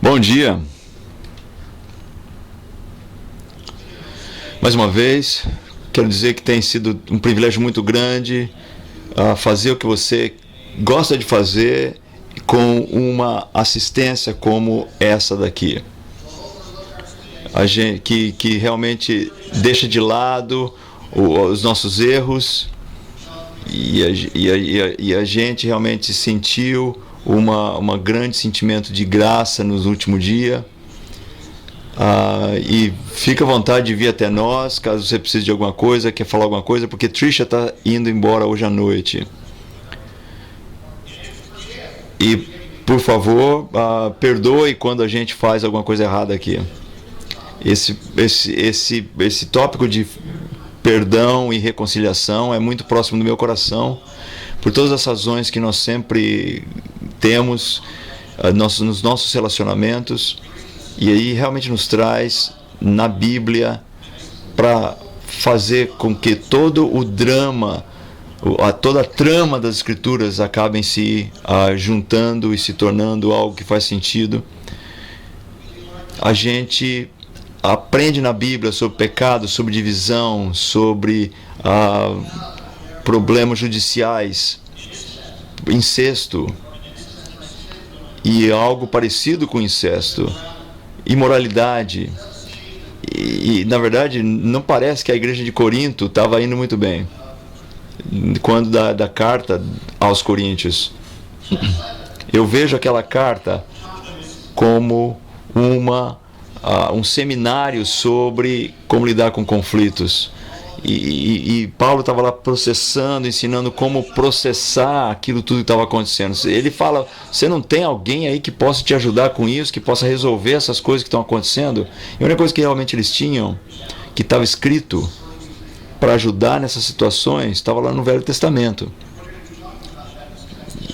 Bom dia. Mais uma vez, quero dizer que tem sido um privilégio muito grande fazer o que você gosta de fazer com uma assistência como essa daqui. A gente, que realmente deixa de lado os nossos erros e a gente realmente sentiu um grande sentimento de graça nos últimos dias. E fica à vontade de vir até nós, caso você precise de alguma coisa, quer falar alguma coisa, porque Trisha está indo embora hoje à noite. E, por favor, perdoe quando a gente faz alguma coisa errada aqui. Esse tópico de perdão e reconciliação é muito próximo do meu coração, por todas as razões que nós sempre temos nos nossos relacionamentos. E aí realmente nos traz na Bíblia para fazer com que todo o drama, toda a trama das Escrituras acabem se juntando e se tornando algo que faz sentido. A gente aprende na Bíblia sobre pecado, sobre divisão, sobre problemas judiciais, incesto e algo parecido com incesto. Imoralidade e na verdade não parece que a igreja de Corinto estava indo muito bem quando da carta aos Coríntios. Eu vejo aquela carta como um seminário sobre como lidar com conflitos e Paulo estava lá processando, ensinando como processar aquilo tudo que estava acontecendo. Ele fala, você não tem alguém aí que possa te ajudar com isso, que possa resolver essas coisas que estão acontecendo? E a única coisa que realmente eles tinham, que estava escrito para ajudar nessas situações, estava lá no Velho Testamento.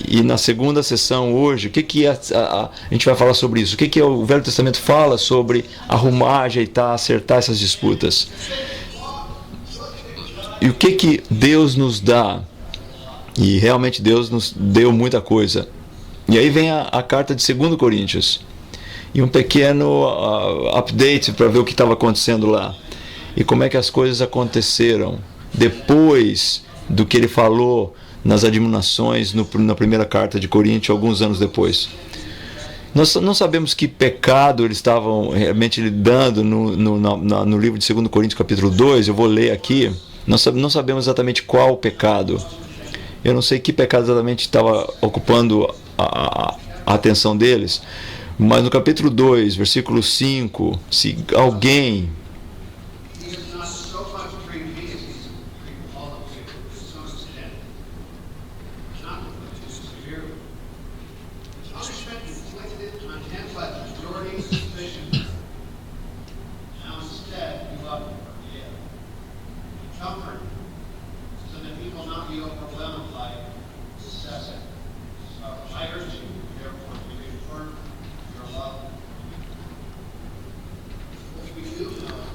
E na segunda sessão hoje, o que a gente vai falar sobre isso? O que o Velho Testamento fala sobre arrumar, ajeitar, acertar essas disputas? E o que Deus nos dá? E realmente Deus nos deu muita coisa. E aí vem a carta de 2 Coríntios. E um pequeno update para ver o que estava acontecendo lá. E como é que as coisas aconteceram depois do que ele falou nas admonações na primeira carta de Coríntios, alguns anos depois. Nós não sabemos que pecado eles estavam realmente lidando no livro de 2 Coríntios capítulo 2. Eu vou ler aqui. Nós não sabemos exatamente qual o pecado. Eu não sei que pecado exatamente estava ocupando a atenção deles. Mas no capítulo 2, versículo 5, se alguém...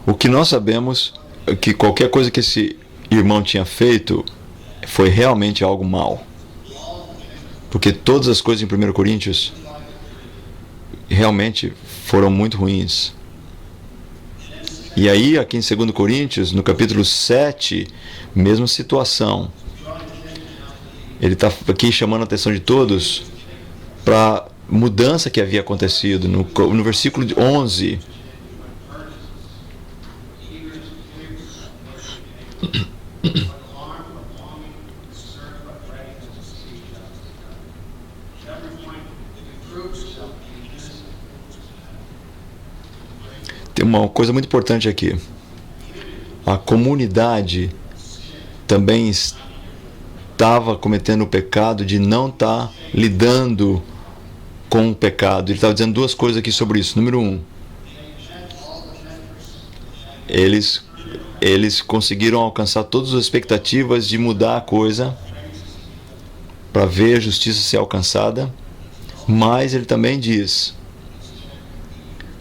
O que nós sabemos é que qualquer coisa que esse irmão tinha feito foi realmente algo mal. Porque todas as coisas em 1 Coríntios realmente foram muito ruins. E aí, aqui em 2 Coríntios, no capítulo 7, mesma situação. Ele está aqui chamando a atenção de todos para a mudança que havia acontecido. No versículo 11... Tem uma coisa muito importante aqui. A comunidade também estava cometendo o pecado de não estar lidando com o pecado. Ele estava dizendo duas coisas aqui sobre isso. Número 1, eles conseguiram alcançar todas as expectativas de mudar a coisa para ver a justiça ser alcançada. Mas ele também diz: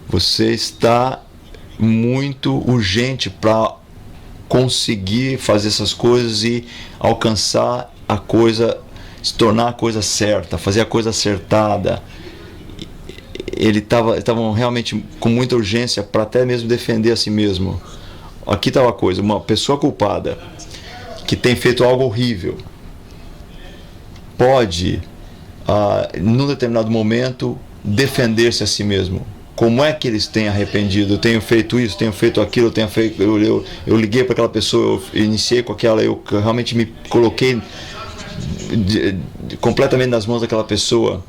você está muito urgente para conseguir fazer essas coisas e alcançar a coisa, se tornar a coisa certa, fazer a coisa acertada. estavam realmente com muita urgência para até mesmo defender a si mesmo. Aqui está uma coisa: uma pessoa culpada que tem feito algo horrível pode, num determinado momento, defender-se a si mesmo. Como é que eles têm arrependido? Eu tenho feito isso, tenho feito aquilo, eu liguei para aquela pessoa, eu iniciei com aquela, eu realmente me coloquei completamente nas mãos daquela pessoa.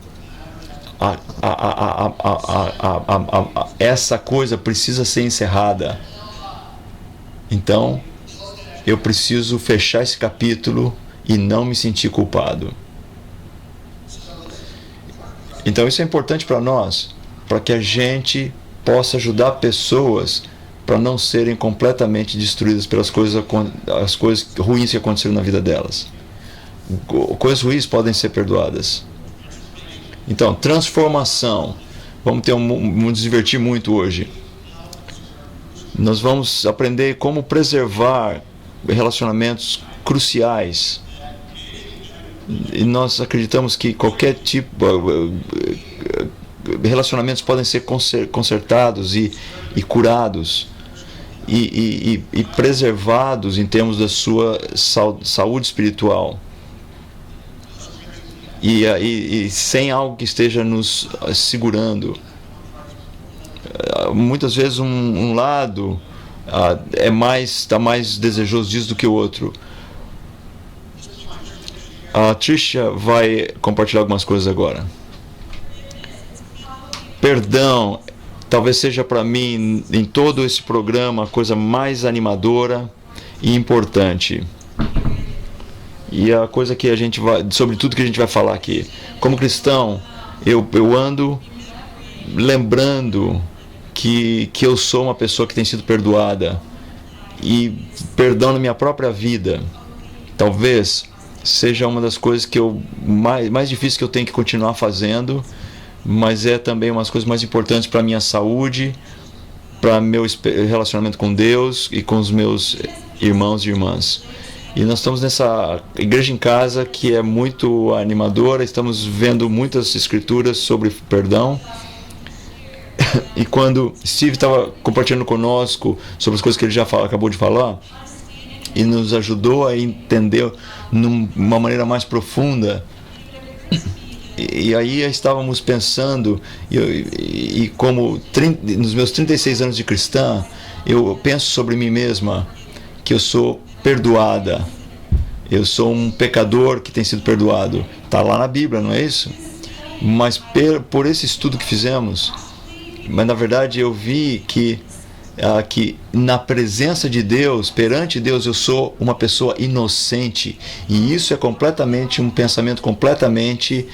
Essa coisa precisa ser encerrada. Então, eu preciso fechar esse capítulo e não me sentir culpado. Então, isso é importante para nós, para que a gente possa ajudar pessoas para não serem completamente destruídas pelas as coisas ruins que aconteceram na vida delas. Coisas ruins podem ser perdoadas. Então, transformação. Vamos nos divertir muito hoje. Nós vamos aprender como preservar relacionamentos cruciais. E nós acreditamos que qualquer tipo relacionamentos podem ser consertados e curados e preservados em termos da sua saúde espiritual. E sem algo que esteja nos segurando. Muitas vezes um lado está mais desejoso disso do que o outro. A Tricia vai compartilhar algumas coisas agora. Perdão talvez seja para mim, em todo esse programa, a coisa mais animadora e importante. E a coisa que a gente vai, sobre tudo que a gente vai falar aqui. Como cristão, eu ando lembrando que eu sou uma pessoa que tem sido perdoada. E perdão na minha própria vida talvez seja uma das coisas que mais difíceis que eu tenho que continuar fazendo, mas é também umas coisas mais importantes para a minha saúde, para meu relacionamento com Deus e com os meus irmãos e irmãs. E nós estamos nessa igreja em casa que é muito animadora, estamos vendo muitas escrituras sobre perdão. E quando Steve estava compartilhando conosco sobre as coisas que ele já acabou de falar, e nos ajudou a entender numa maneira mais profunda, e aí estávamos pensando, e como nos meus 36 anos de cristã, eu penso sobre mim mesma que eu sou perdoada. Eu sou um pecador que tem sido perdoado. Está lá na Bíblia, não é isso? Mas por esse estudo que fizemos, mas na verdade eu vi que na presença de Deus, perante Deus, eu sou uma pessoa inocente. E isso é completamente um pensamento completamente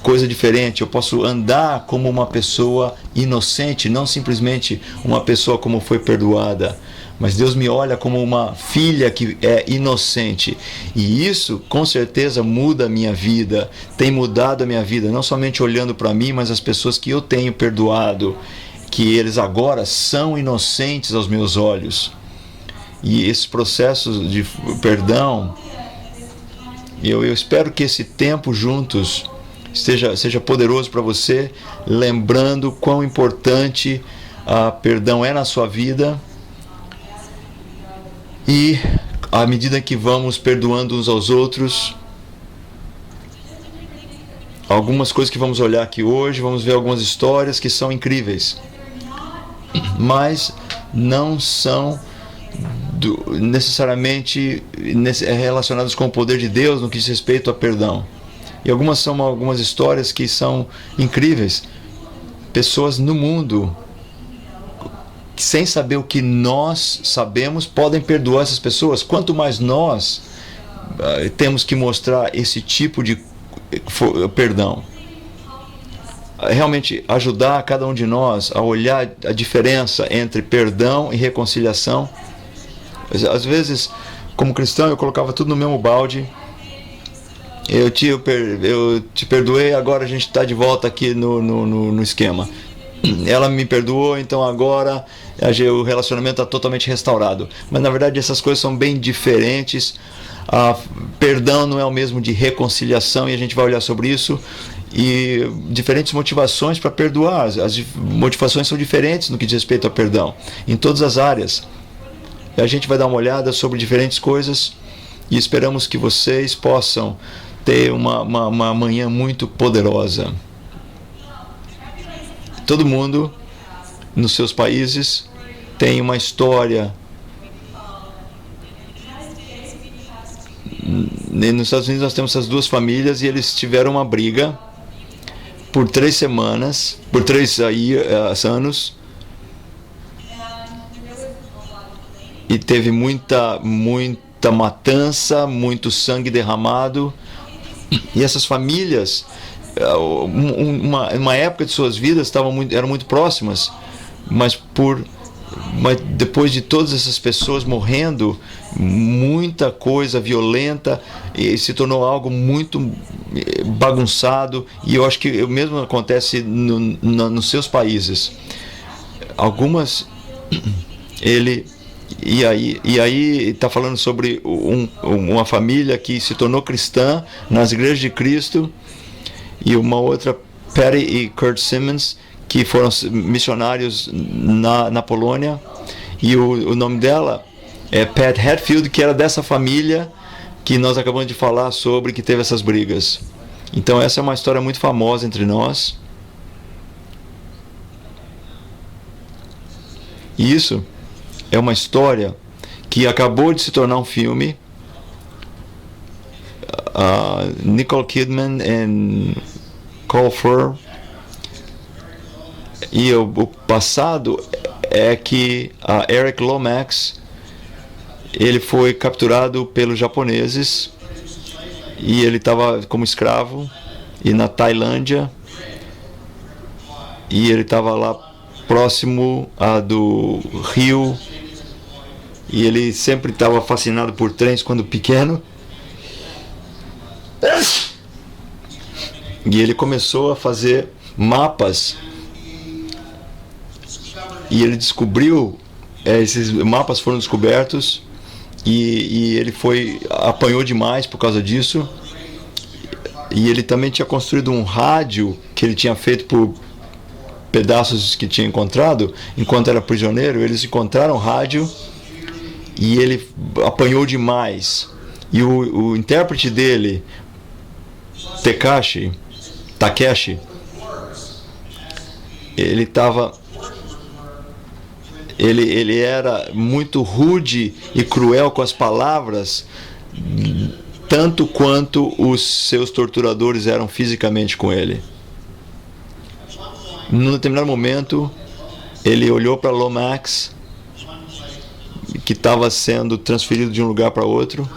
coisa diferente. Eu posso andar como uma pessoa inocente, não simplesmente uma pessoa como foi perdoada. Mas Deus me olha como uma filha que é inocente. E isso, com certeza, muda a minha vida. Tem mudado a minha vida, não somente olhando para mim, mas as pessoas que eu tenho perdoado, que eles agora são inocentes aos meus olhos. E esses processos de perdão, eu espero que esse tempo juntos seja poderoso para você, lembrando quão importante perdão é na sua vida. E à medida que vamos perdoando uns aos outros, algumas coisas que vamos olhar aqui hoje, vamos ver algumas histórias que são incríveis, mas não são necessariamente relacionadas com o poder de Deus no que diz respeito a perdão. E são algumas histórias que são incríveis. Pessoas no mundo, sem saber o que nós sabemos, podem perdoar essas pessoas. Quanto mais nós temos que mostrar esse tipo de perdão. Realmente ajudar cada um de nós a olhar a diferença entre perdão e reconciliação. Às vezes, como cristão, eu colocava tudo no mesmo balde. Eu te perdoei, agora a gente está de volta aqui no esquema. Ela me perdoou, então agora o relacionamento está totalmente restaurado. Mas na verdade essas coisas são bem diferentes. Perdão não é o mesmo de reconciliação, e a gente vai olhar sobre isso. E diferentes motivações para perdoar. As motivações são diferentes no que diz respeito ao perdão, em todas as áreas. A gente vai dar uma olhada sobre diferentes coisas e esperamos que vocês possam ter uma manhã muito poderosa. Todo mundo, nos seus países, tem uma história. Nos Estados Unidos nós temos essas duas famílias e eles tiveram uma briga por 3 semanas, por 3 anos, e teve muita matança, muito sangue derramado, e essas famílias, uma época de suas vidas eram muito próximas, mas depois de todas essas pessoas morrendo, muita coisa violenta, e se tornou algo muito bagunçado, e eu acho que o mesmo acontece nos seus países. Algumas e aí está falando sobre uma família que se tornou cristã nas igrejas de Cristo, e uma outra, Patty e Kurt Simmons, que foram missionários na Polônia, e o nome dela é Pat Hatfield, que era dessa família que nós acabamos de falar sobre, que teve essas brigas. Então essa é uma história muito famosa entre nós. E isso é uma história que acabou de se tornar um filme. Nicole Kidman e Colin Firth. E o passado é que Eric Lomax, ele foi capturado pelos japoneses e ele estava como escravo e na Tailândia, e ele estava lá próximo do rio, e ele sempre estava fascinado por trens quando pequeno, e ele começou a fazer mapas, e ele descobriu, esses mapas foram descobertos, e ele apanhou demais por causa disso. E ele também tinha construído um rádio que ele tinha feito por pedaços que tinha encontrado enquanto era prisioneiro. Eles encontraram o rádio e ele apanhou demais. E o intérprete dele, Takeshi, ele era muito rude e cruel com as palavras, tanto quanto os seus torturadores eram fisicamente com ele. Num determinado momento, ele olhou para Lomax, que estava sendo transferido de um lugar para outro,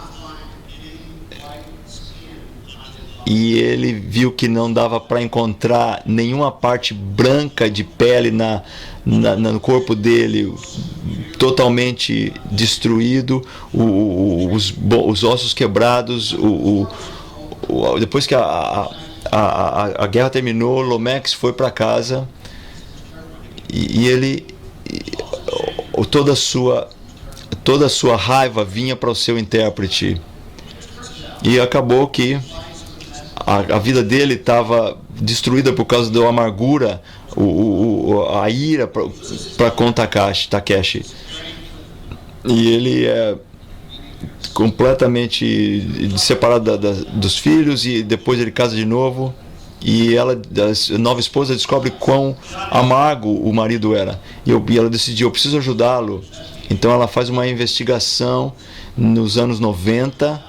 e ele viu que não dava para encontrar nenhuma parte branca de pele no corpo dele, totalmente destruído, os ossos quebrados. Depois que a guerra terminou, Lomax foi para casa, e ele toda a sua raiva vinha para o seu intérprete, e acabou que a vida dele estava destruída por causa da amargura, a ira para com Takeshi. E ele é completamente separado dos filhos, e depois ele casa de novo, e a nova esposa descobre quão amargo o marido era, e ela decidiu: eu preciso ajudá-lo. Então ela faz uma investigação nos anos 90,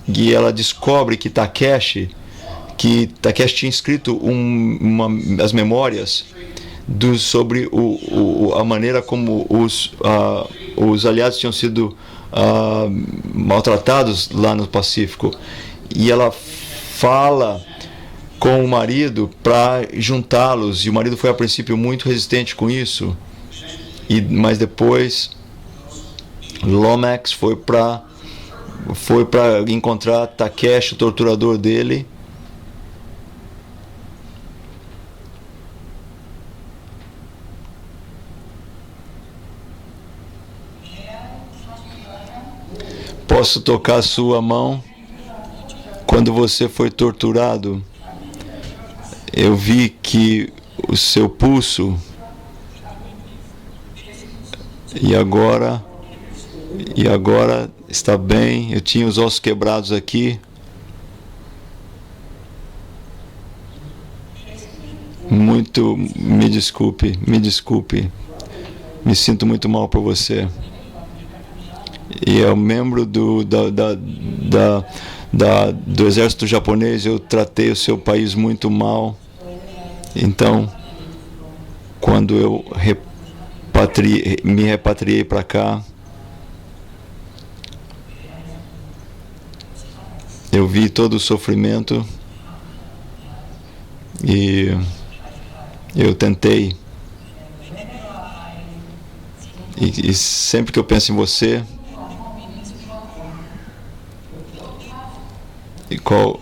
e ela descobre que Takeshi tinha escrito as memórias sobre a maneira como os aliados tinham sido maltratados lá no Pacífico. E ela fala com o marido para juntá-los, e o marido foi a princípio muito resistente com isso, mas depois Lomax foi para encontrar Takeshi, o torturador dele, posso tocar a sua mão. Quando você foi torturado, eu vi que o seu pulso e agora está bem. Eu tinha os ossos quebrados aqui. Me desculpe. Me sinto muito mal por você. E é um membro do exército japonês. Eu tratei o seu país muito mal. Então, quando eu me repatriei para cá, eu vi todo o sofrimento e eu tentei. E sempre que eu penso em você, e qual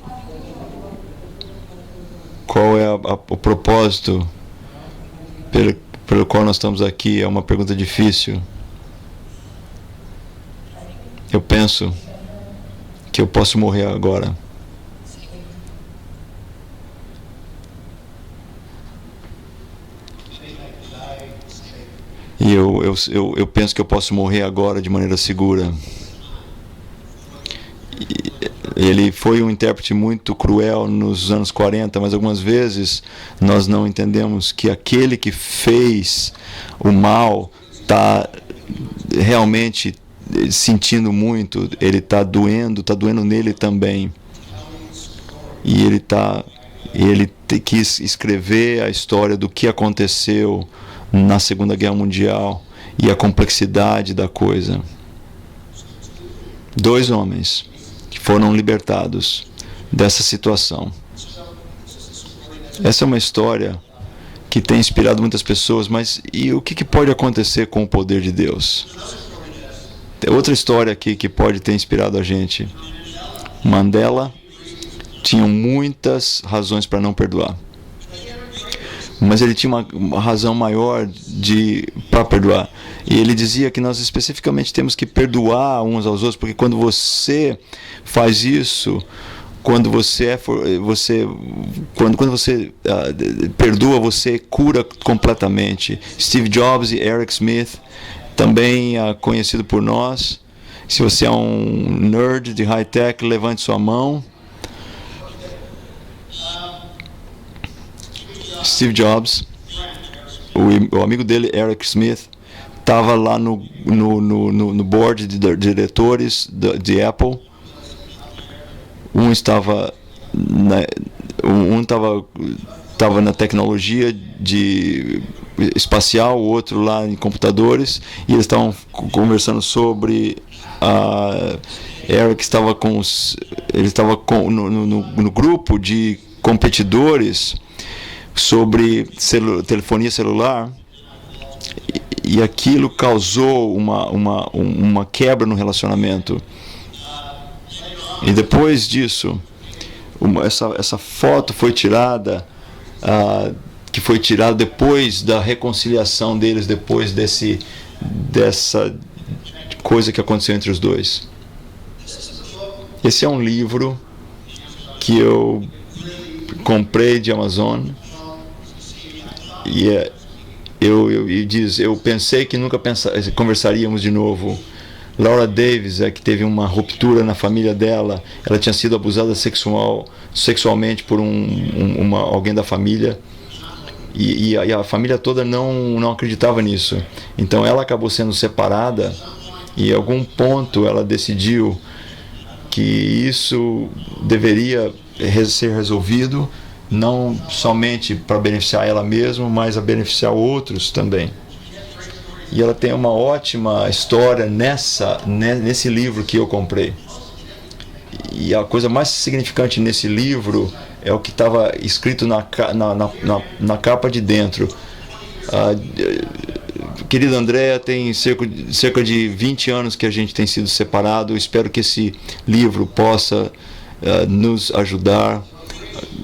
é o propósito pelo qual nós estamos aqui, é uma pergunta difícil. Eu penso que eu posso morrer agora. E eu penso que eu posso morrer agora de maneira segura. Ele foi um intérprete muito cruel nos anos 40, mas algumas vezes nós não entendemos que aquele que fez o mal está realmente sentindo muito, ele está doendo nele também. E ele quis escrever a história do que aconteceu na Segunda Guerra Mundial e a complexidade da coisa. 2 homens que foram libertados dessa situação. Essa é uma história que tem inspirado muitas pessoas, mas e o que pode acontecer com o poder de Deus? Tem outra história aqui que pode ter inspirado a gente. Mandela tinha muitas razões para não perdoar, mas ele tinha uma razão maior para perdoar. E ele dizia que nós especificamente temos que perdoar uns aos outros, porque quando você faz isso, quando você perdoa, você cura completamente. Steve Jobs e Eric Smith, também conhecido por nós. Se você é um nerd de high-tech, levante sua mão. Steve Jobs, o amigo dele, Eric Smith, estava lá no board de diretores de Apple. Um estava na tecnologia espacial, o outro lá em computadores, e eles estavam conversando sobre Eric estava no grupo de competidores sobre telefonia celular, e aquilo causou uma quebra no relacionamento. E depois disso, essa foto foi tirada, que foi tirada depois da reconciliação deles, depois dessa coisa que aconteceu entre os dois. Esse é um livro que eu comprei de Amazon, e eu pensei que nunca conversaríamos de novo. Laura Davis que teve uma ruptura na família dela. Ela tinha sido abusada sexualmente por alguém da família, e a família toda não acreditava nisso. Então ela acabou sendo separada, e em algum ponto ela decidiu que isso deveria ser resolvido, não somente para beneficiar ela mesma, mas a beneficiar outros também. E ela tem uma ótima história nesse livro que eu comprei. E a coisa mais significante nesse livro é o que estava escrito na capa de dentro. Querida Andréa, tem cerca de 20 anos que a gente tem sido separado. Eu espero que esse livro possa nos ajudar.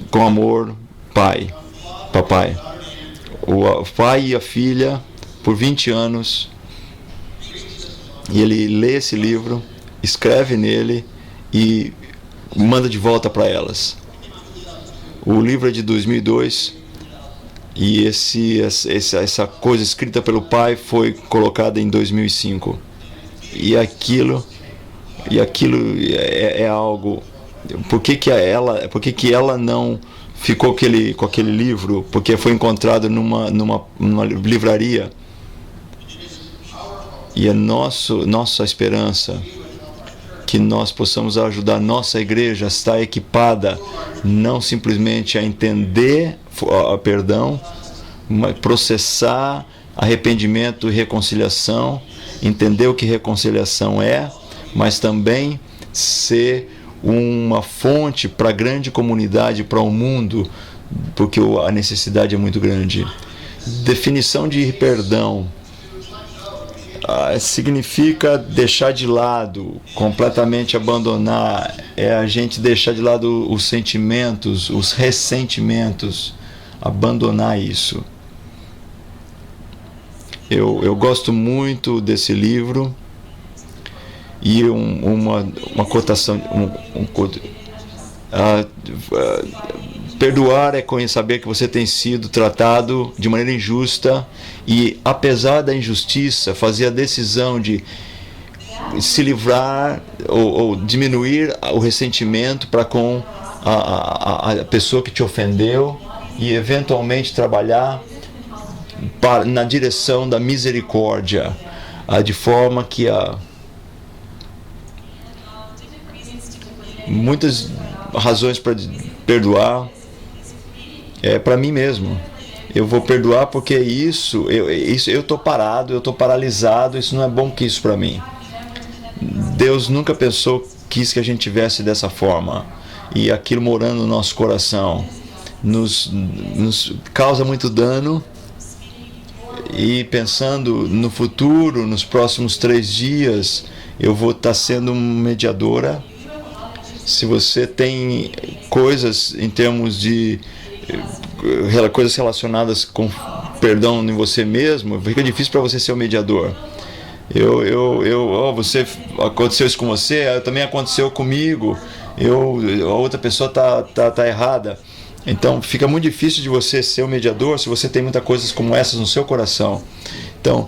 Com amor, pai, papai. O pai e a filha, por 20 anos, e ele lê esse livro escreve nele e manda de volta para elas. O livro é de 2002 e essa coisa escrita pelo pai foi colocada em 2005. E aquilo é algo. Por que ela não ficou com aquele livro? Porque foi encontrado numa livraria. E é nossa esperança que nós possamos ajudar nossa igreja a estar equipada, não simplesmente a entender perdão, mas processar arrependimento e reconciliação, entender o que reconciliação é, mas também ser uma fonte para a grande comunidade, para o mundo, porque a necessidade é muito grande. Definição de perdão significa deixar de lado, completamente abandonar, é a gente deixar de lado os sentimentos, os ressentimentos, abandonar isso. Eu gosto muito desse livro e uma cotação, perdoar é saber que você tem sido tratado de maneira injusta e, apesar da injustiça, fazer a decisão de se livrar ou diminuir o ressentimento para com a pessoa que te ofendeu e, eventualmente, trabalhar na direção da misericórdia, de forma que muitas razões para perdoar. É para mim mesmo. Eu vou perdoar porque eu estou parado, eu estou paralisado, isso não é bom que isso para mim. Deus nunca quis que a gente tivesse dessa forma. E aquilo morando no nosso coração nos causa muito dano. E pensando no futuro, nos próximos 3 dias, eu vou estar sendo mediadora. Se você tem coisas em termos de coisas relacionadas com perdão em você mesmo, fica difícil para você ser o mediador. Você aconteceu isso com você, também aconteceu comigo. A outra pessoa tá errada. Então fica muito difícil de você ser o mediador se você tem muitas coisas como essas no seu coração. Então,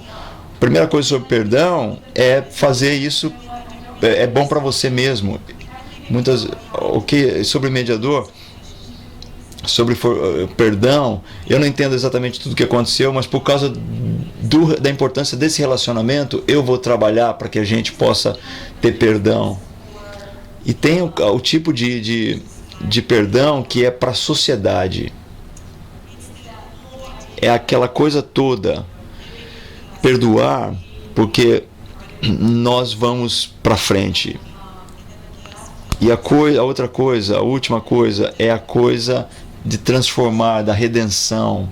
a primeira coisa sobre perdão é fazer isso. É bom para você mesmo. Sobre mediador, sobre perdão, eu não entendo exatamente tudo o que aconteceu, mas por causa da importância desse relacionamento, eu vou trabalhar para que a gente possa ter perdão. E tem o tipo de perdão que é para a sociedade. É aquela coisa toda. Perdoar porque nós vamos para frente. E a outra coisa, a última coisa, é a coisa de transformar, da redenção.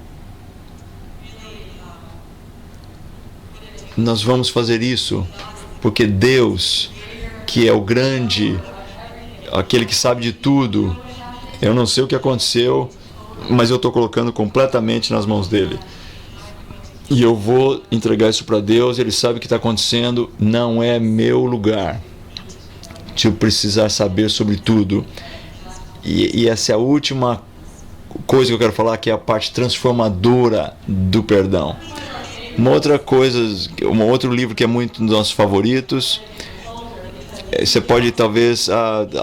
Nós vamos fazer isso porque Deus, que é o grande, aquele que sabe de tudo, eu não sei o que aconteceu, mas eu estou colocando completamente nas mãos dele. E eu vou entregar isso para Deus, ele sabe o que está acontecendo, não é meu lugar de eu precisar saber sobre tudo. E essa é a última coisa que eu quero falar, que é a parte transformadora do perdão. Uma outra coisa, um outro livro que é muito dos nossos favoritos, você pode talvez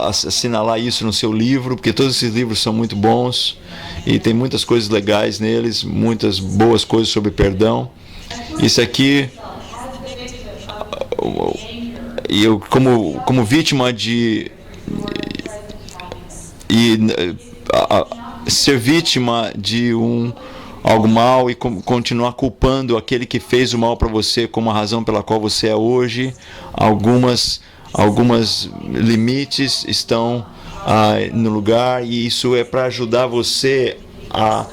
assinalar isso no seu livro, porque todos esses livros são muito bons e tem muitas coisas legais neles, muitas boas coisas sobre perdão. Isso aqui, eu como vítima ser vítima de algo mal e continuar culpando aquele que fez o mal para você como a razão pela qual você é hoje, algumas limites estão no lugar, e isso é para ajudar você a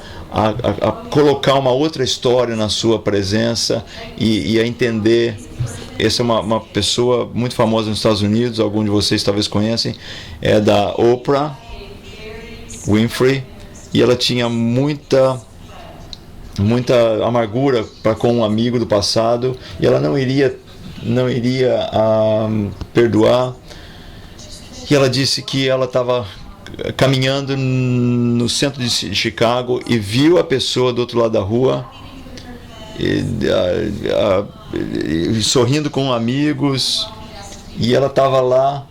colocar uma outra história na sua presença e a entender. Essa é uma pessoa muito famosa nos Estados Unidos, alguns de vocês talvez conhecem, é da Oprah Winfrey, e ela tinha muita amargura para com um amigo do passado, e ela não iria não iria perdoar. E ela disse que ela estava caminhando no centro de Chicago e viu a pessoa do outro lado da rua, sorrindo com amigos, e ela estava lá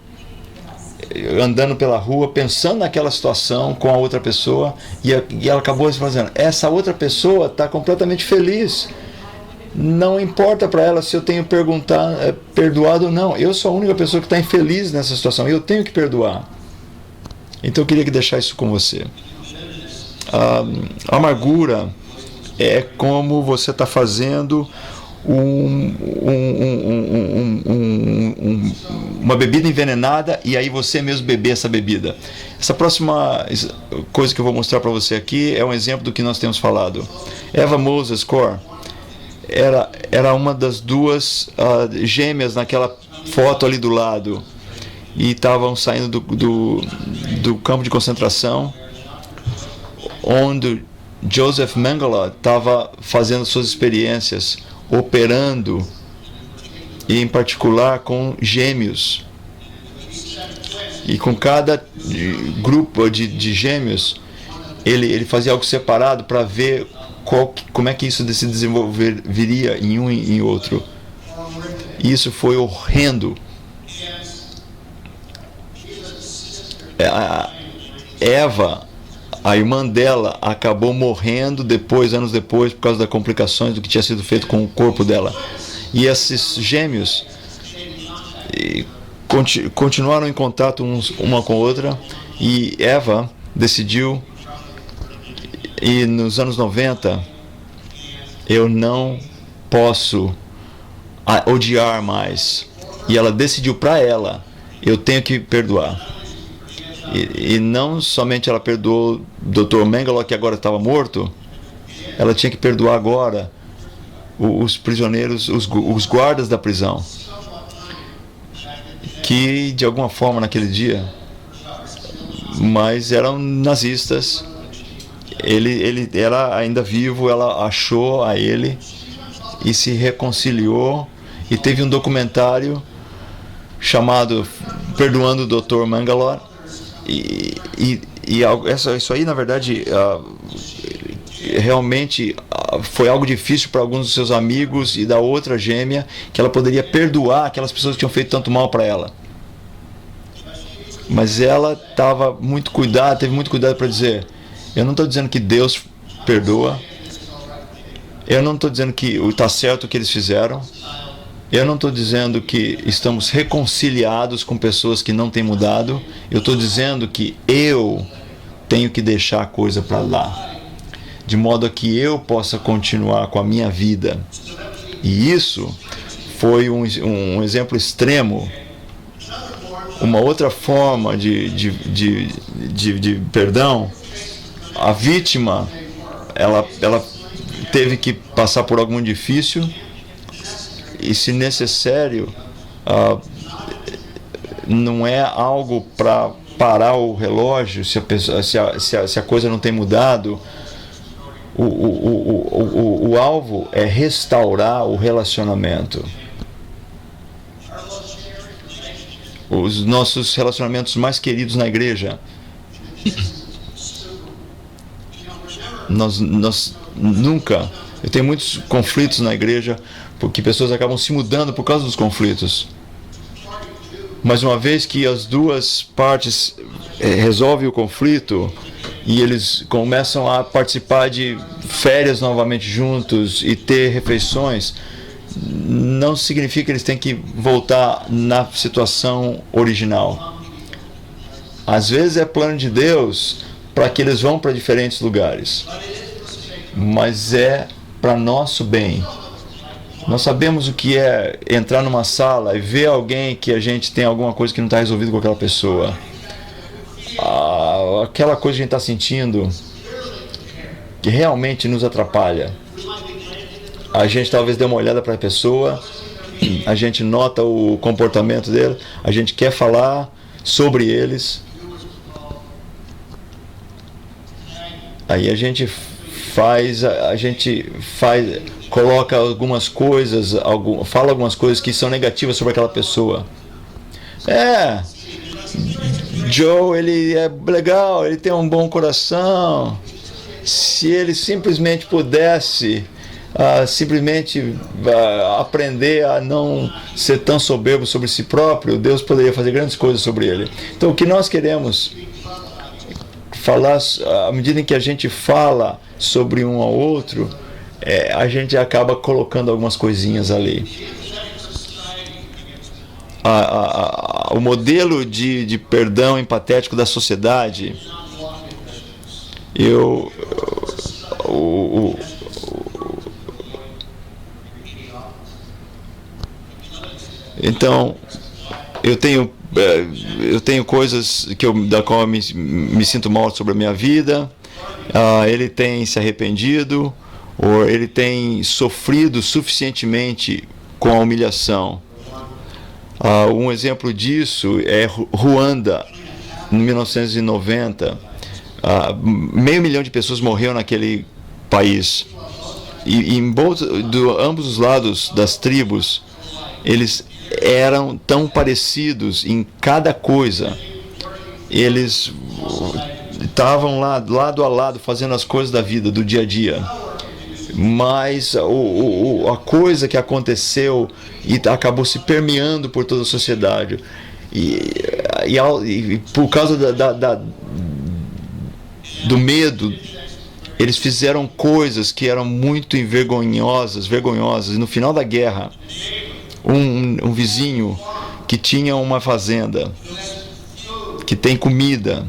andando pela rua, pensando naquela situação com a outra pessoa, e ela acabou fazendo, essa outra pessoa está completamente feliz, não importa para ela se eu tenho perdoado ou não, eu sou a única pessoa que está infeliz nessa situação, eu tenho que perdoar. Então eu queria deixar isso com você. A amargura é como você está fazendo uma bebida envenenada e aí você mesmo beber essa bebida. Essa próxima coisa que eu vou mostrar para você aqui é um exemplo do que nós temos falado. Eva Moses Core era uma das duas gêmeas naquela foto ali do lado, e estavam saindo do campo de concentração, onde Joseph Mengele estava fazendo suas experiências, operando, e em particular com gêmeos. E com cada grupo de gêmeos, ele fazia algo separado para ver como é que isso se desenvolveria em um e em outro. E isso foi horrendo. Eva, a irmã dela, acabou morrendo anos depois, por causa das complicações do que tinha sido feito com o corpo dela. E esses gêmeos continuaram em contato uma com a outra, e Eva decidiu, e nos anos 90, eu não posso odiar mais. E ela decidiu para ela, eu tenho que perdoar. E não somente ela perdoou o Dr. Mengele, que agora estava morto, ela tinha que perdoar agora os prisioneiros, os guardas da prisão, que de alguma forma naquele dia, mas eram nazistas. Ele era ainda vivo, ela achou a ele e se reconciliou, e teve um documentário chamado Perdoando o Dr. Mengele. Isso aí, na verdade, realmente foi algo difícil para alguns dos seus amigos e da outra gêmea, que ela poderia perdoar aquelas pessoas que tinham feito tanto mal para ela. Mas ela teve muito cuidado para dizer, eu não estou dizendo que Deus perdoa, eu não estou dizendo que está certo o que eles fizeram, eu não estou dizendo que estamos reconciliados com pessoas que não têm mudado, eu estou dizendo que eu tenho que deixar a coisa para lá, de modo a que eu possa continuar com a minha vida. E isso foi um exemplo extremo. Uma outra forma de perdão, a vítima, ela teve que passar por algo muito difícil, e se necessário, não é algo para parar o relógio se a coisa não tem mudado. O alvo é restaurar o relacionamento. Os nossos relacionamentos mais queridos na igreja, nós nunca... Eu tenho muitos conflitos na igreja, porque pessoas acabam se mudando por causa dos conflitos. Mas uma vez que as duas partes resolvem o conflito e eles começam a participar de férias novamente juntos e ter refeições, não significa que eles têm que voltar na situação original. Às vezes é plano de Deus para que eles vão para diferentes lugares, mas é para nosso bem. Nós sabemos o que é entrar numa sala e ver alguém que a gente tem alguma coisa que não está resolvida com aquela pessoa. Aquela coisa que a gente está sentindo que realmente nos atrapalha. A gente talvez dê uma olhada para a pessoa, a gente nota o comportamento dele, a gente quer falar sobre eles. Aí a gente coloca algumas coisas, fala algumas coisas que são negativas sobre aquela pessoa. Joe, ele é legal, ele tem um bom coração. Se ele simplesmente pudesse aprender a não ser tão soberbo sobre si próprio, Deus poderia fazer grandes coisas sobre ele. Então, o que nós queremos falar, à medida em que a gente fala sobre um ao outro, a gente acaba colocando algumas coisinhas ali. O modelo de perdão empatético da sociedade, então, eu tenho coisas da qual eu me sinto mal sobre a minha vida. Ele tem se arrependido, ou ele tem sofrido suficientemente com a humilhação. Um exemplo disso é Ruanda, em 1990. 500 mil de pessoas morreram naquele país. E em ambos os lados das tribos, eles eram tão parecidos em cada coisa. Eles estavam lá, lado a lado, fazendo as coisas da vida, do dia a dia. Mas a coisa que aconteceu e acabou se permeando por toda a sociedade. E por causa do medo, eles fizeram coisas que eram muito vergonhosas. E no final da guerra, um vizinho que tinha uma fazenda, que tem comida,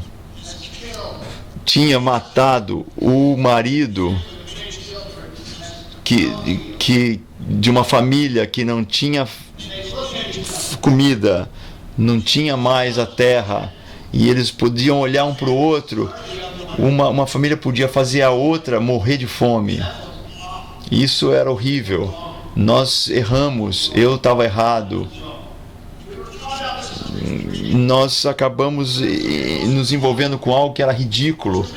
tinha matado o marido de uma família que não tinha comida, não tinha mais a terra, e eles podiam olhar um para o outro. Uma família podia fazer a outra morrer de fome. Isso era horrível. Nós erramos, eu estava errado. Nós acabamos nos envolvendo com algo que era ridículo.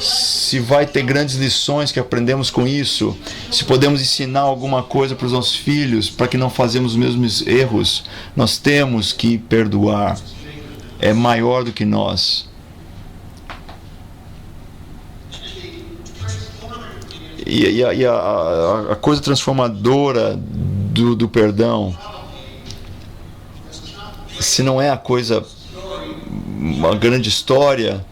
Se vai ter grandes lições que aprendemos com isso, se podemos ensinar alguma coisa para os nossos filhos, para que não façamos os mesmos erros, nós temos que perdoar. É maior do que nós. E a coisa transformadora do perdão, se não é uma grande história,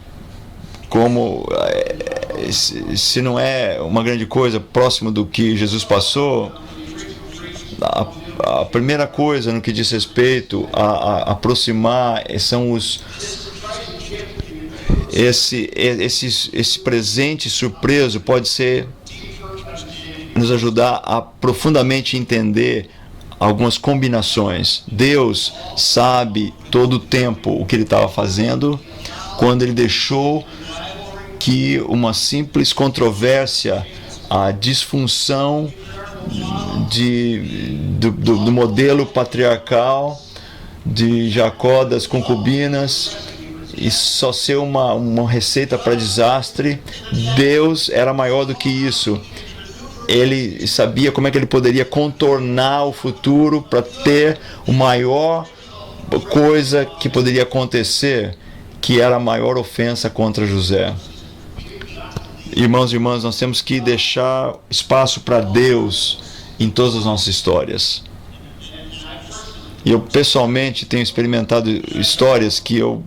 se não é uma grande coisa próximo do que Jesus passou, a primeira coisa no que diz respeito a aproximar são esse presente surpreso pode ser nos ajudar a profundamente entender algumas combinações. Deus sabe todo o tempo o que ele estava fazendo quando ele deixou que uma simples controvérsia, a disfunção do modelo patriarcal de Jacó, das concubinas, e só ser uma receita para desastre. Deus era maior do que isso. Ele sabia como é que ele poderia contornar o futuro para ter a maior coisa que poderia acontecer, que era a maior ofensa contra José. Irmãos e irmãs, nós temos que deixar espaço para Deus em todas as nossas histórias. E eu pessoalmente tenho experimentado histórias que eu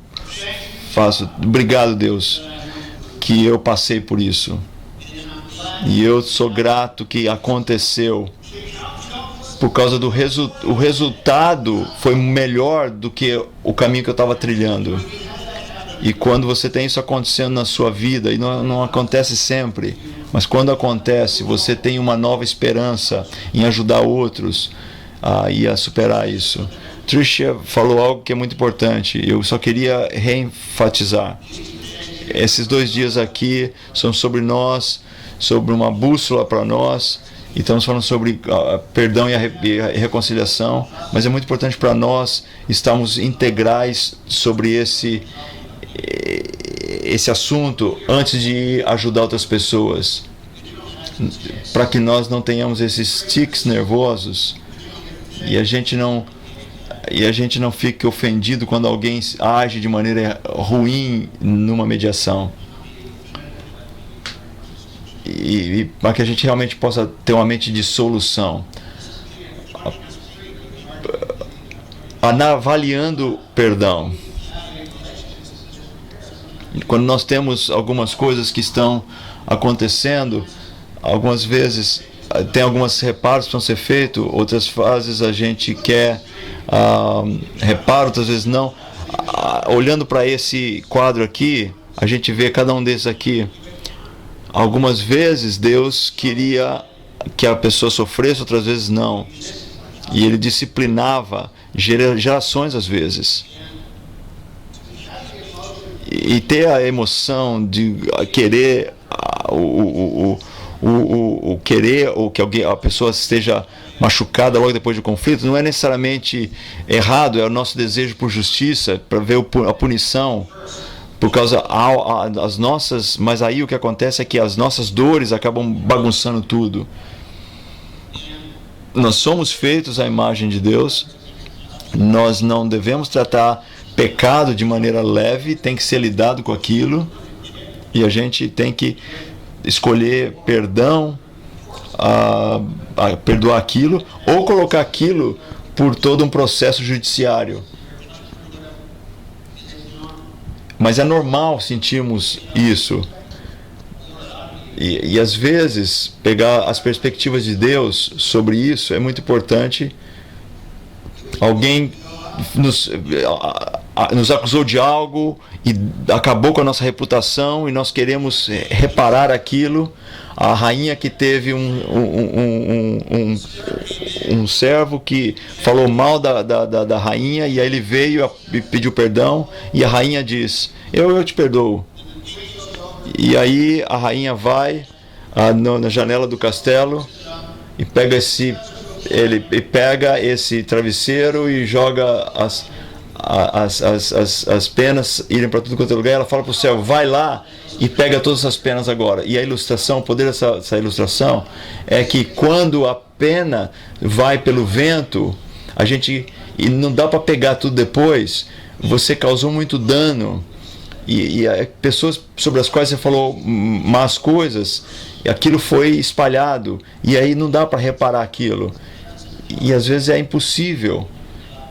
faço, obrigado Deus, que eu passei por isso. E eu sou grato que aconteceu, por causa do o resultado foi melhor do que o caminho que eu estava trilhando. E quando você tem isso acontecendo na sua vida, e não acontece sempre, mas quando acontece, você tem uma nova esperança em ajudar outros a superar isso. Tricia falou algo que é muito importante, eu só queria reenfatizar. Esses 2 dias aqui são sobre nós, sobre uma bússola para nós, e estamos falando sobre perdão e a reconciliação, mas é muito importante para nós estarmos integrais sobre esse assunto antes de ajudar outras pessoas. para que nós não tenhamos esses tics nervosos e a gente não fique ofendido quando alguém age de maneira ruim numa mediação. E para que a gente realmente possa ter uma mente de solução. Avaliando perdão. Quando nós temos algumas coisas que estão acontecendo, algumas vezes tem alguns reparos que precisam ser feitos, outras vezes a gente quer reparo, outras vezes não. Olhando para esse quadro aqui, a gente vê cada um desses aqui. Algumas vezes Deus queria que a pessoa sofresse, outras vezes não. E Ele disciplinava gerações às vezes. E ter a emoção de querer querer ou que a pessoa esteja machucada logo depois do conflito não é necessariamente errado, é o nosso desejo por justiça, para ver a punição por causa as nossas, mas aí o que acontece é que as nossas dores acabam bagunçando tudo. Nós somos feitos à imagem de Deus, nós não devemos tratar pecado de maneira leve, tem que ser lidado com aquilo e a gente tem que escolher perdão, perdoar aquilo ou colocar aquilo por todo um processo judiciário. Mas é normal sentirmos isso. E às vezes pegar as perspectivas de Deus sobre isso é muito importante. Alguém nos acusou de algo e acabou com a nossa reputação e nós queremos reparar aquilo. A rainha que teve um servo que falou mal da rainha e aí ele veio e pediu perdão e a rainha diz, eu te perdoo. E aí a rainha vai na janela do castelo e pega esse travesseiro e joga as penas irem para tudo quanto é lugar. Ela fala para o céu, vai lá e pega todas as penas agora. E a ilustração, o poder dessa ilustração é que quando a pena vai pelo vento, e não dá para pegar tudo depois, você causou muito dano. E pessoas sobre as quais você falou más coisas, aquilo foi espalhado, e aí não dá para reparar aquilo. E às vezes é impossível.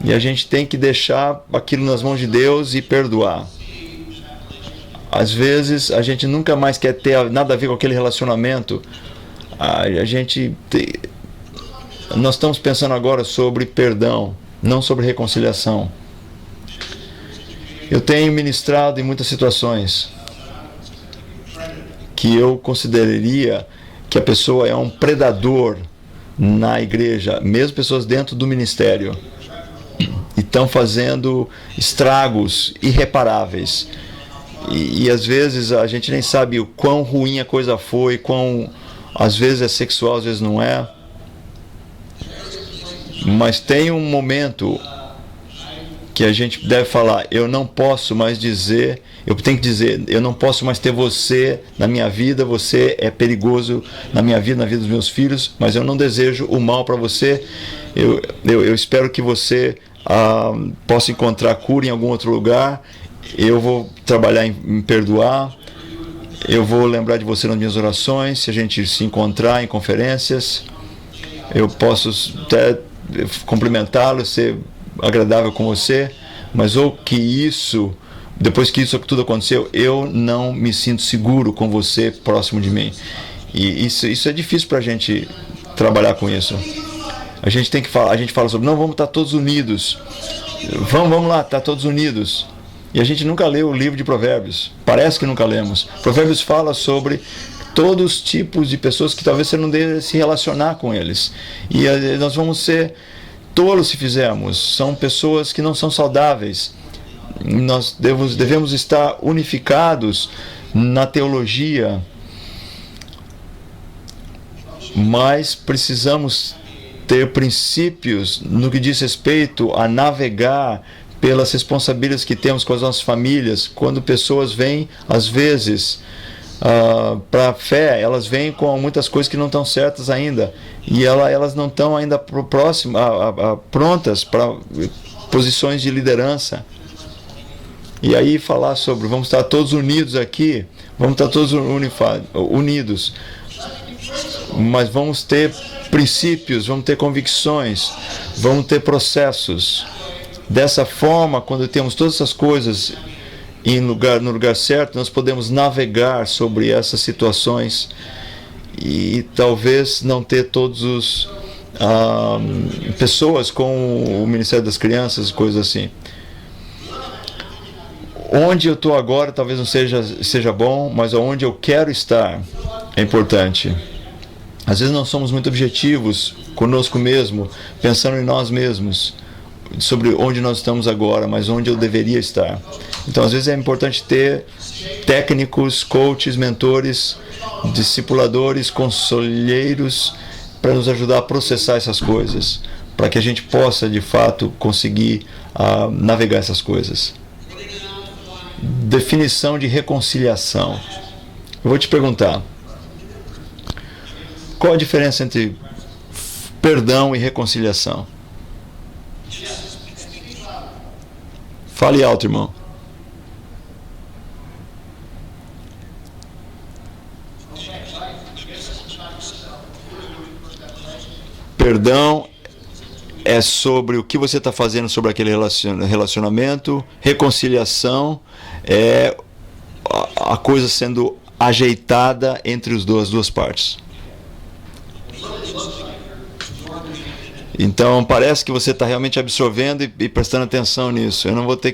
E a gente tem que deixar aquilo nas mãos de Deus e perdoar. Às vezes a gente nunca mais quer ter nada a ver com aquele relacionamento. Nós estamos pensando agora sobre perdão, não sobre reconciliação. Eu tenho ministrado em muitas situações que eu consideraria que a pessoa é um predador na igreja, mesmo pessoas dentro do ministério, e estão fazendo estragos irreparáveis. E às vezes a gente nem sabe o quão ruim a coisa foi, às vezes é sexual, às vezes não é. Mas tem um momento que a gente deve falar, eu não posso mais dizer, eu tenho que dizer, eu não posso mais ter você na minha vida, você é perigoso na minha vida, na vida dos meus filhos, mas eu não desejo o mal para você. Eu espero que você possa encontrar cura em algum outro lugar. Eu vou trabalhar em perdoar. Eu vou lembrar de você nas minhas orações, se a gente se encontrar em conferências. Eu posso até cumprimentá-lo, ser agradável com você, mas depois que isso tudo aconteceu, eu não me sinto seguro com você próximo de mim. E isso é difícil para a gente trabalhar com isso. A gente fala sobre, não, vamos estar todos unidos. Vamos lá, estar todos unidos. E a gente nunca leu o livro de Provérbios. Parece que nunca lemos. Provérbios fala sobre todos os tipos de pessoas que talvez você não deve se relacionar com eles. E nós vamos ser tolos se fizermos. São pessoas que não são saudáveis. Nós devemos estar unificados na teologia, mas precisamos ter princípios no que diz respeito a navegar pelas responsabilidades que temos com as nossas famílias. Quando pessoas vêm, às vezes, para a fé, elas vêm com muitas coisas que não estão certas ainda, e elas não estão ainda prontas para posições de liderança. E aí falar sobre, vamos estar todos unidos aqui, vamos estar todos unidos, mas vamos ter princípios, vamos ter convicções, vamos ter processos. Dessa forma, quando temos todas essas coisas no lugar certo, nós podemos navegar sobre essas situações e talvez não ter todos os pessoas com o Ministério das Crianças, coisas assim. Onde eu estou agora talvez não seja bom, mas onde eu quero estar é importante. Às vezes não somos muito objetivos conosco mesmo, pensando em nós mesmos, sobre onde nós estamos agora, mas onde eu deveria estar. Então, às vezes é importante ter técnicos, coaches, mentores, discipuladores, conselheiros, para nos ajudar a processar essas coisas, para que a gente possa, de fato, conseguir navegar essas coisas. Definição de reconciliação. Eu vou te perguntar, qual a diferença entre perdão e reconciliação? Fale alto, irmão. Perdão é sobre o que você está fazendo sobre aquele relacionamento. Reconciliação é a coisa sendo ajeitada entre as duas partes. Então parece que você está realmente absorvendo e prestando atenção nisso. Eu não vou ter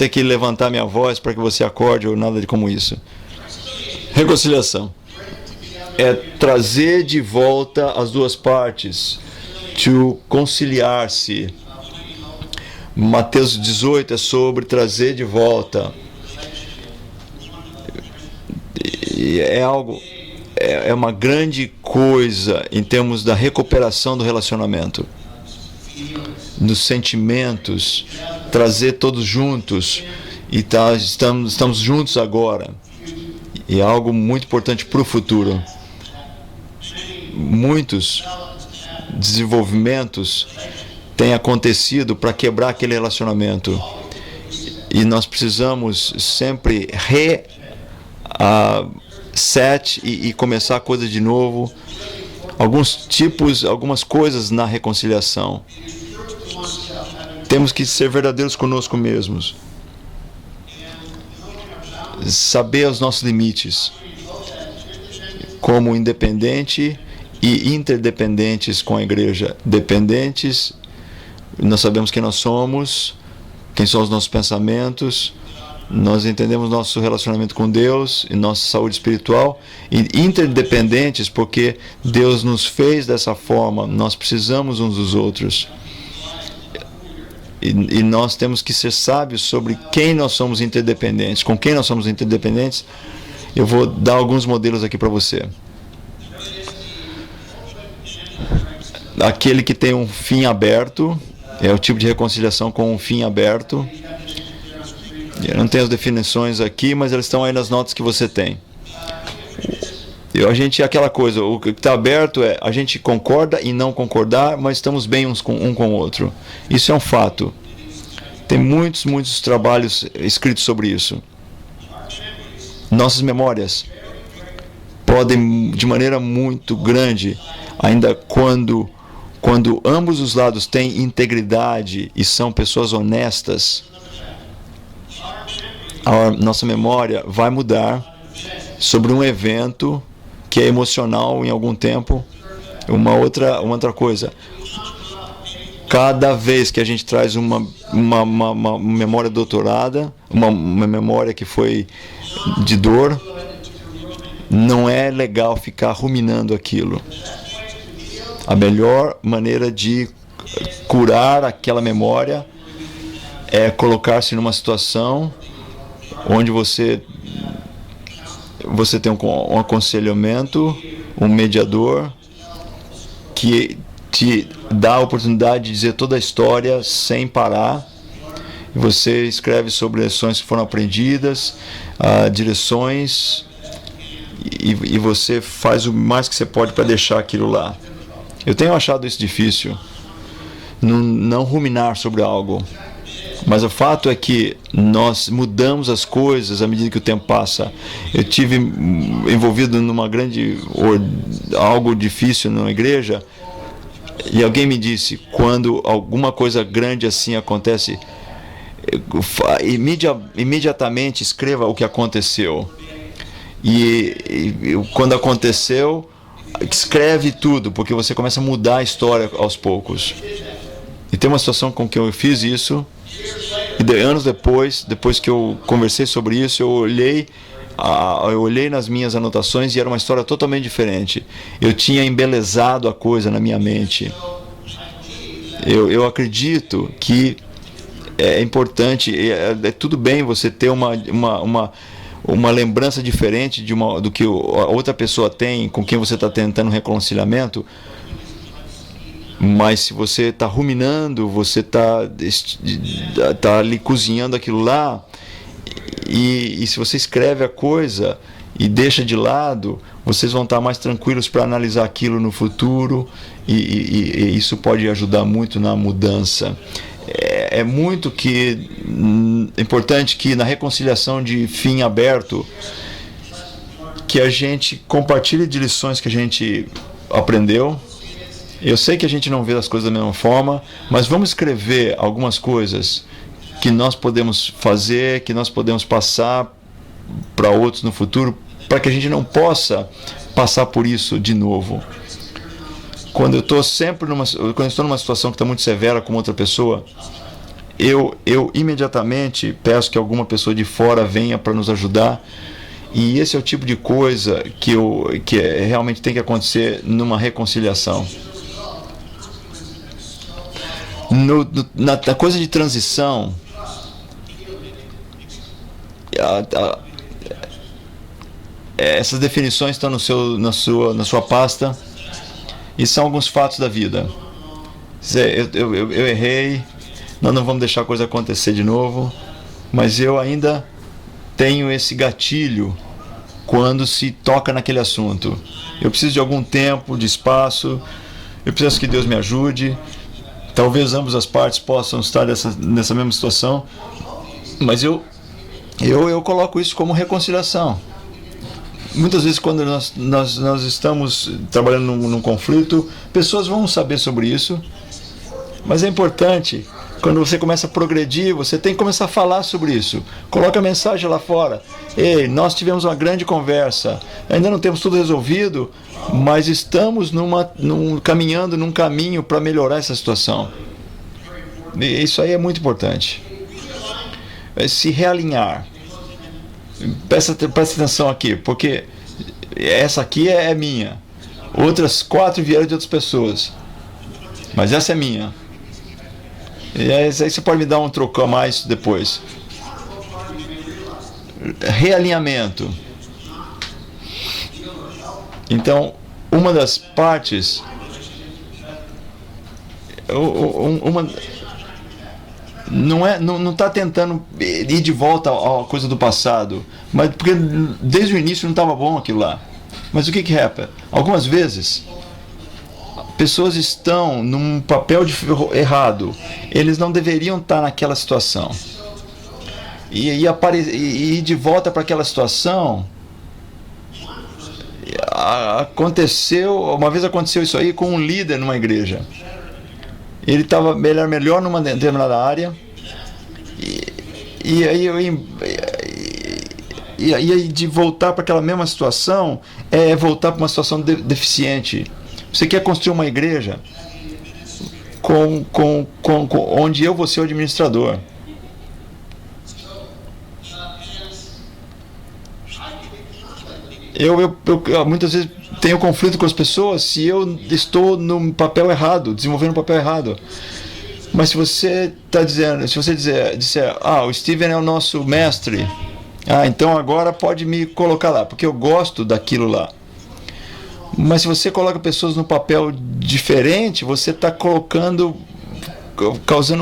que levantar minha voz para que você acorde ou nada de como isso. Reconciliação é trazer de volta as duas partes, to conciliar-se. Mateus 18 é sobre trazer de volta. E é uma grande coisa em termos da recuperação do relacionamento, dos sentimentos, trazer todos juntos e estamos juntos agora. E é algo muito importante para o futuro. Muitos desenvolvimentos têm acontecido para quebrar aquele relacionamento. E nós precisamos sempre reset e começar a coisa de novo. Algumas coisas na reconciliação. Temos que ser verdadeiros conosco mesmos. Saber os nossos limites. Como independente e interdependentes com a igreja. Dependentes, nós sabemos quem nós somos, quem são os nossos pensamentos, nós entendemos nosso relacionamento com Deus e nossa saúde espiritual. E interdependentes porque Deus nos fez dessa forma, nós precisamos uns dos outros. E nós temos que ser sábios sobre quem nós somos interdependentes, com quem nós somos interdependentes. Eu vou dar alguns modelos aqui para você. Aquele que tem um fim aberto, é o tipo de reconciliação com um fim aberto. Eu não tenho as definições aqui, mas elas estão aí nas notas que você tem. Aquela coisa, o que está aberto é a gente concorda e não concordar, mas estamos bem um com o outro. Isso é um fato. Tem muitos trabalhos escritos sobre isso. Nossas memórias podem, de maneira muito grande, ainda quando ambos os lados têm integridade e são pessoas honestas, a nossa memória vai mudar sobre um evento que é emocional em algum tempo. Uma outra coisa, cada vez que a gente traz uma memória doutorada, uma memória que foi de dor, não é legal ficar ruminando aquilo. A melhor maneira de curar aquela memória é colocar-se numa situação onde você tem um aconselhamento, um mediador que te dá a oportunidade de dizer toda a história sem parar e você escreve sobre lições que foram aprendidas, direções, e você faz o mais que você pode para deixar aquilo lá. Eu tenho achado isso difícil, não ruminar sobre algo. Mas o fato é que nós mudamos as coisas à medida que o tempo passa. Eu tive envolvido numa algo difícil na igreja, e alguém me disse, quando alguma coisa grande assim acontece, imediatamente escreva o que aconteceu. E quando aconteceu, escreve tudo, porque você começa a mudar a história aos poucos. E tem uma situação com que eu fiz isso, e anos depois que eu conversei sobre isso, eu olhei nas minhas anotações e era uma história totalmente diferente. Eu tinha embelezado a coisa na minha mente. Eu acredito que é importante, é tudo bem você ter uma lembrança diferente do que a outra pessoa tem, com quem você está tentando um reconciliamento, mas se você está ruminando, você está ali cozinhando aquilo lá, e se você escreve a coisa e deixa de lado, vocês vão estar mais tranquilos para analisar aquilo no futuro, e isso pode ajudar muito na mudança. É muito importante que na reconciliação de fim aberto, que a gente compartilhe de lições que a gente aprendeu. Eu sei que a gente não vê as coisas da mesma forma, mas vamos escrever algumas coisas que nós podemos fazer, que nós podemos passar para outros no futuro, para que a gente não possa passar por isso de novo. Quando eu estou numa situação que está muito severa com outra pessoa, eu imediatamente peço que alguma pessoa de fora venha para nos ajudar. E esse é o tipo de coisa que realmente tem que acontecer numa reconciliação. Na coisa de transição, essas definições estão na sua pasta, e são alguns fatos da vida. Eu errei, nós não vamos deixar a coisa acontecer de novo, mas eu ainda tenho esse gatilho quando se toca naquele assunto. Eu preciso de algum tempo, de espaço, eu preciso que Deus me ajude. Talvez ambas as partes possam estar nessa mesma situação, mas eu coloco isso como reconciliação. Muitas vezes, quando nós estamos trabalhando num conflito, pessoas vão saber sobre isso, mas é importante, quando você começa a progredir, você tem que começar a falar sobre isso. Coloca a mensagem lá fora. Ei, nós tivemos uma grande conversa, ainda não temos tudo resolvido, mas estamos caminhando num caminho para melhorar essa situação. E isso aí é muito importante. Se realinhar. Presta atenção aqui, porque essa aqui é minha. Outras 4 vieram de outras pessoas, mas essa é minha. E aí você pode me dar um troco a mais depois. Realinhamento. Então, uma das partes, não está tentando ir de volta à coisa do passado, mas porque desde o início não estava bom aquilo lá. Mas o que é? Algumas vezes pessoas estão num papel errado, eles não deveriam estar naquela situação, e ir de volta para aquela situação. Uma vez aconteceu isso aí com um líder numa igreja. Ele estava melhor numa determinada área, e aí de voltar para aquela mesma situação é voltar para uma situação deficiente. Você quer construir uma igreja onde eu vou ser o administrador. Eu muitas vezes tenho conflito com as pessoas se eu estou no papel errado, desenvolvendo o papel errado. Mas se você disser, o Steven é o nosso mestre, então agora pode me colocar lá, porque eu gosto daquilo lá. Mas se você coloca pessoas no papel diferente, você está causando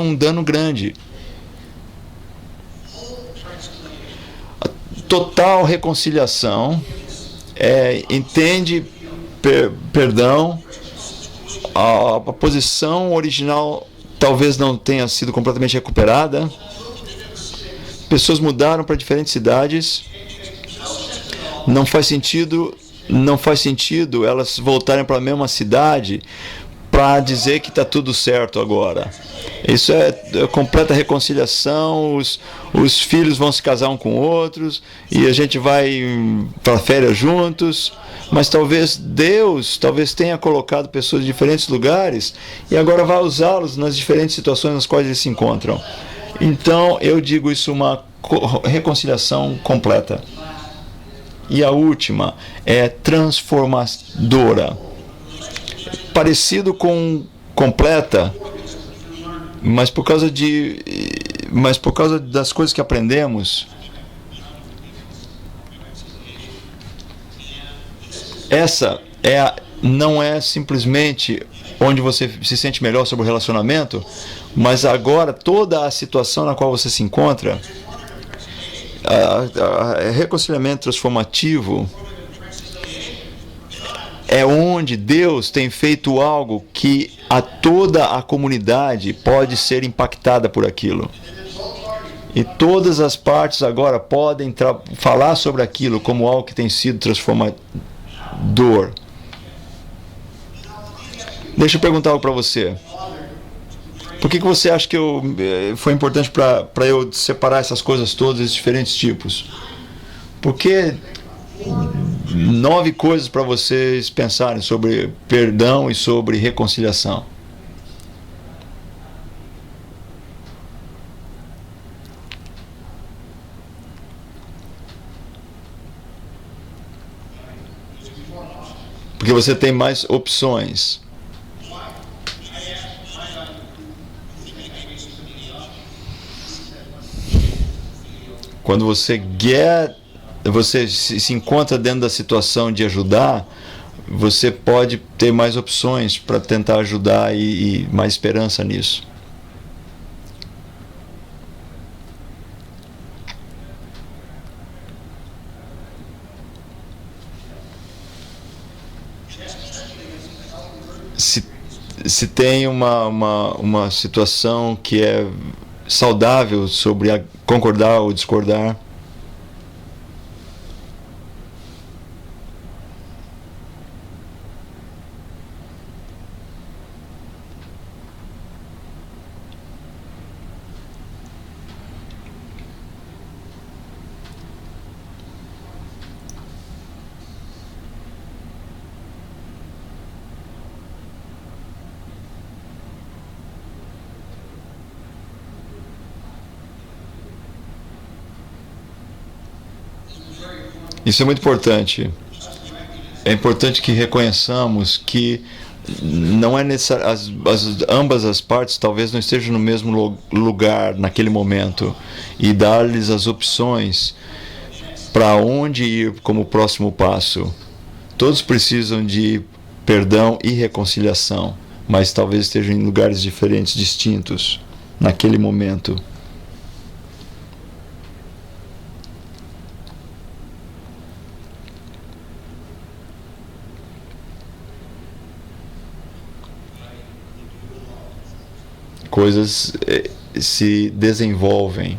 um dano grande. total reconciliação, entende perdão, a posição original talvez não tenha sido completamente recuperada, pessoas mudaram para diferentes cidades, não faz sentido elas voltarem para a mesma cidade para dizer que está tudo certo agora. Isso é completa reconciliação, os filhos vão se casar um com outros e a gente vai para férias juntos, mas Deus tenha colocado pessoas em diferentes lugares e agora vai usá-los nas diferentes situações nas quais eles se encontram. Então eu digo isso uma reconciliação completa. E a última é transformadora. Parecido com completa, mas por causa das coisas que aprendemos, essa não é simplesmente onde você se sente melhor sobre o relacionamento, mas agora toda a situação na qual você se encontra, reconciliamento transformativo é onde Deus tem feito algo que toda a comunidade pode ser impactada por aquilo. E todas as partes agora podem falar sobre aquilo como algo que tem sido transformador. Deixa eu perguntar algo para você. Por que você acha que foi importante para eu separar essas coisas todas, esses diferentes tipos? Porque 9 coisas para vocês pensarem sobre perdão e sobre reconciliação. Porque você tem mais opções. Quando você se encontra dentro da situação de ajudar, você pode ter mais opções para tentar ajudar e mais esperança nisso. Se tem uma situação que é saudável sobre concordar ou discordar, isso é muito importante. É importante que reconheçamos que não é necessário, ambas as partes talvez não estejam no mesmo lugar naquele momento, e dar-lhes as opções para onde ir como próximo passo. Todos precisam de perdão e reconciliação, mas talvez estejam em lugares diferentes, distintos naquele momento. Coisas se desenvolvem.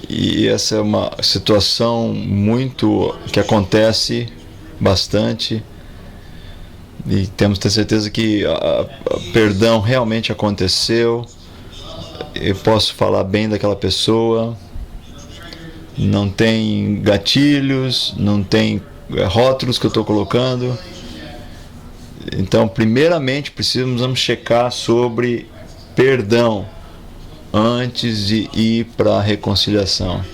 E essa é uma situação que acontece bastante. E temos que ter certeza que perdão realmente aconteceu. Eu posso falar bem daquela pessoa, não tem gatilhos, não tem rótulos que eu estou colocando. Então, primeiramente, precisamos checar sobre perdão antes de ir para a reconciliação.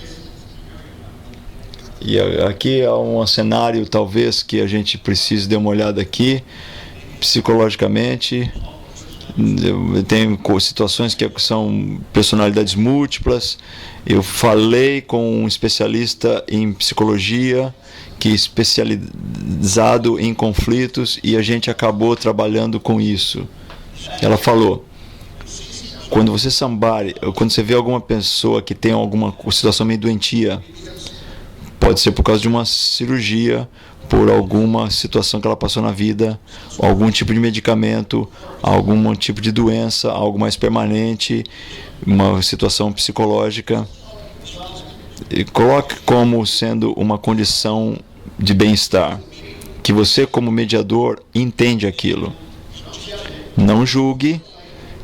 E aqui é um cenário, talvez, que a gente precise dar uma olhada aqui, psicologicamente. Tem situações que são personalidades múltiplas. Eu falei com um especialista em psicologia que especializado em conflitos, e a gente acabou trabalhando com isso. Ela falou: quando você vê alguma pessoa que tem alguma situação meio doentia, pode ser por causa de uma cirurgia, por alguma situação que ela passou na vida, algum tipo de medicamento, algum tipo de doença, algo mais permanente, uma situação psicológica. E coloque como sendo uma condição de bem-estar, que você, como mediador, entende aquilo. Não julgue,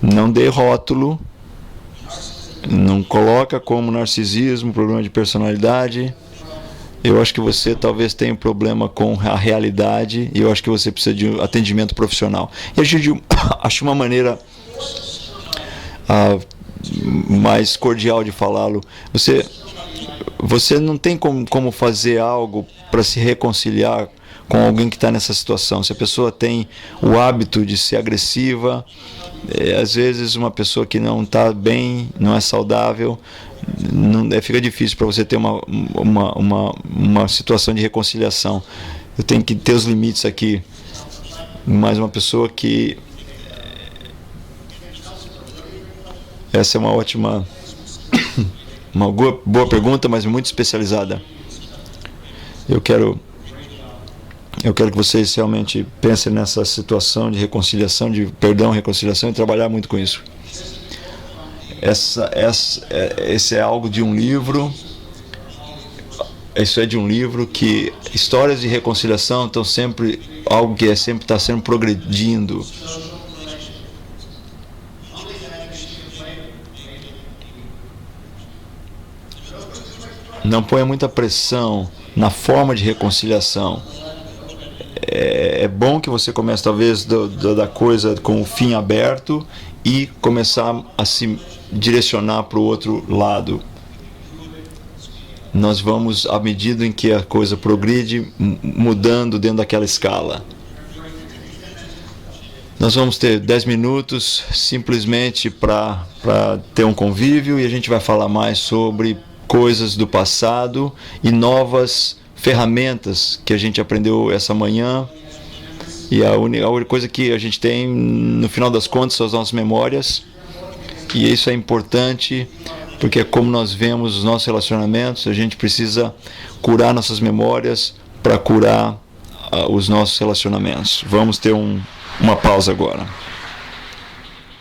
não dê rótulo, não coloca como narcisismo, problema de personalidade. Eu acho que você talvez tenha um problema com a realidade, e eu acho que você precisa de um atendimento profissional. E a gente acho uma maneira mais cordial de falá-lo. Você não tem como fazer algo para se reconciliar com alguém que está nessa situação. Se a pessoa tem o hábito de ser agressiva, às vezes uma pessoa que não está bem, não é saudável, fica difícil para você ter uma situação de reconciliação. Eu tenho que ter os limites aqui. Mas uma pessoa que... Essa é uma ótima... Uma boa pergunta, mas muito especializada. Eu quero que vocês realmente pensem nessa situação de reconciliação, de perdão, reconciliação, e trabalhar muito com isso. Esse é algo de um livro. Isso é de um livro que histórias de reconciliação estão sempre algo que sempre está sendo progredindo. Não ponha muita pressão na forma de reconciliação. É bom que você comece talvez da coisa com o fim aberto e começar a se direcionar para o outro lado. Nós vamos, à medida em que a coisa progride, mudando dentro daquela escala. Nós vamos ter 10 minutos simplesmente para ter um convívio, e a gente vai falar mais sobre coisas do passado e novas ferramentas que a gente aprendeu essa manhã. E a única coisa que a gente tem, no final das contas, são as nossas memórias. E isso é importante, porque é como nós vemos os nossos relacionamentos. A gente precisa curar nossas memórias para curar os nossos relacionamentos. Vamos ter uma pausa agora.